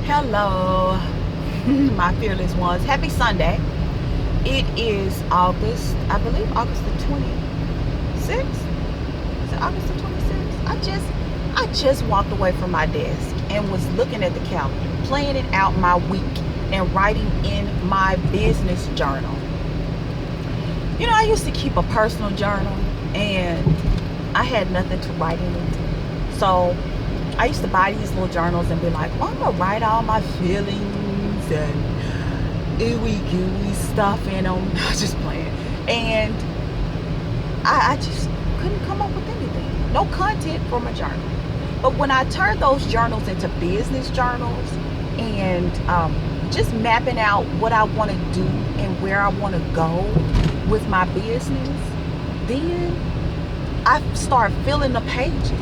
Hello, my fearless ones. Happy Sunday. It is August, I believe August the 26th. Is it August the 26th? I just walked away from my desk and was looking at the calendar, planning out my week and writing in my business journal. You know, I used to keep a personal journal and I had nothing to write in it. So I used to buy these little journals and be like, well, I'm gonna write all my feelings and ooey gooey stuff in them. I was just playing. And I just couldn't come up with anything. No content from a journal. But when I turned those journals into business journals and just mapping out what I want to do and where I want to go with my business, then I start filling the pages.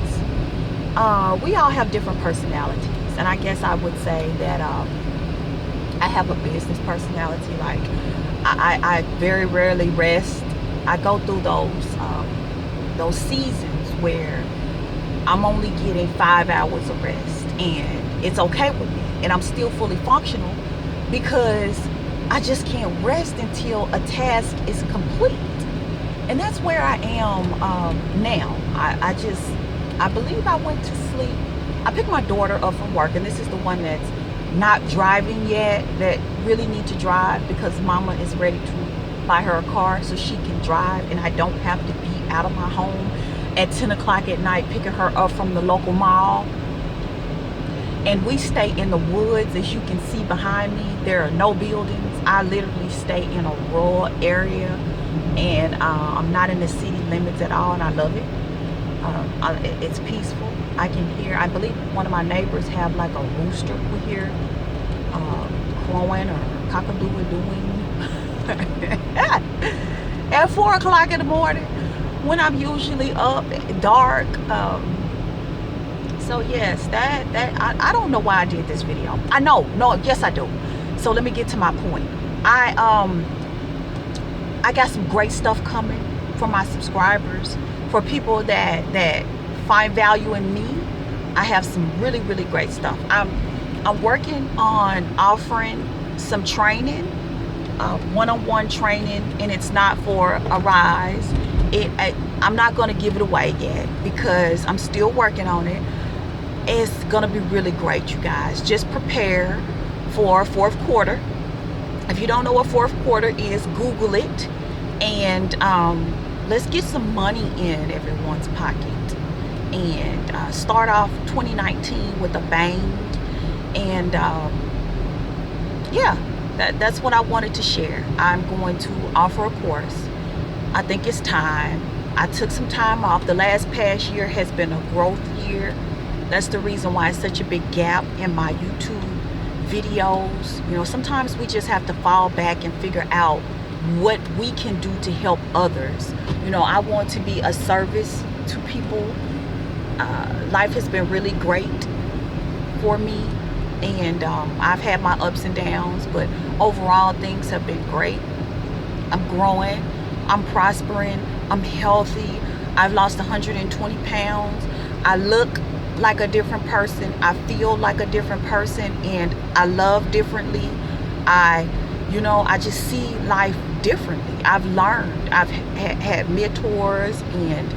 We all have different personalities, and I guess I would say that I have a business personality. Like I very rarely rest. I go through those seasons where I'm only getting 5 hours of rest, and it's okay with me, and I'm still fully functional because I just can't rest until a task is complete. And that's where I am now. I believe I went to sleep. I picked my daughter up from work, and this is the one that's not driving yet, that really need to drive because mama is ready to buy her a car so she can drive, and I don't have to be out of my home at 10 o'clock at night picking her up from the local mall. And we stay in the woods. As you can see behind me, there are no buildings. I literally stay in a rural area, and I'm not in the city limits at all, and I love it. It's peaceful. I can hear, I believe one of my neighbors have like a rooster we hear crowing or cock-a-doodle doing at 4 o'clock in the morning when I'm usually up dark. So yes, I don't know why I did this video. Yes I do. So let me get to my point. I got some great stuff coming for my subscribers. For people that find value in me, I have some really, really great stuff. I'm working on offering some training, one-on-one training, and it's not for a rise. I'm not going to give it away yet because I'm still working on it. It's going to be really great, you guys. Just prepare for fourth quarter. If you don't know what fourth quarter is, Google it, and let's get some money in everyone's pocket and start off 2019 with a bang. And yeah, that's what I wanted to share. I'm going to offer a course. I think it's time. I took some time off. The past year has been a growth year. That's the reason why it's such a big gap in my YouTube videos. You know, sometimes we just have to fall back and figure out what we can do to help others. You know, I want to be a service to people. Life has been really great for me, and I've had my ups and downs, but overall things have been great. I'm growing, I'm prospering, I'm healthy. I've lost 120 pounds. I look like a different person. I feel like a different person, and I love differently. I just see life differently. I've learned. I've had mentors, and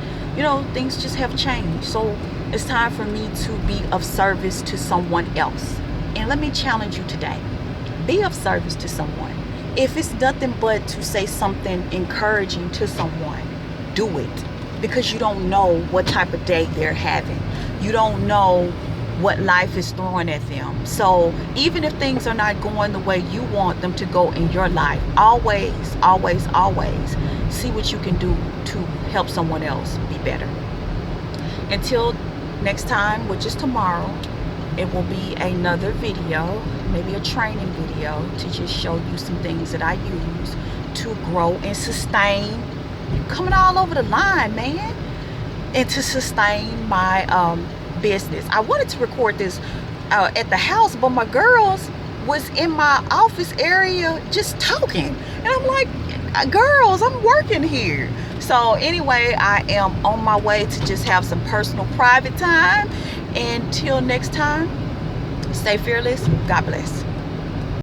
things just have changed. So it's time for me to be of service to someone else. And let me challenge you today. Be of service to someone. If it's nothing but to say something encouraging to someone, do it. Because you don't know what type of day they're having. You don't know what life is throwing at them. So even if things are not going the way you want them to go in your life, always see what you can do to help someone else be better. Until next time, which is tomorrow, it will be another video, maybe a training video, to just show you some things that I use to grow and sustain. You're coming all over the line, man. And to sustain my business. I wanted to record this at the house, but my girls was in my office area just talking, and I'm like, girls, I'm working here. So anyway, I am on my way to just have some personal private time. Until next time, Stay fearless. God bless.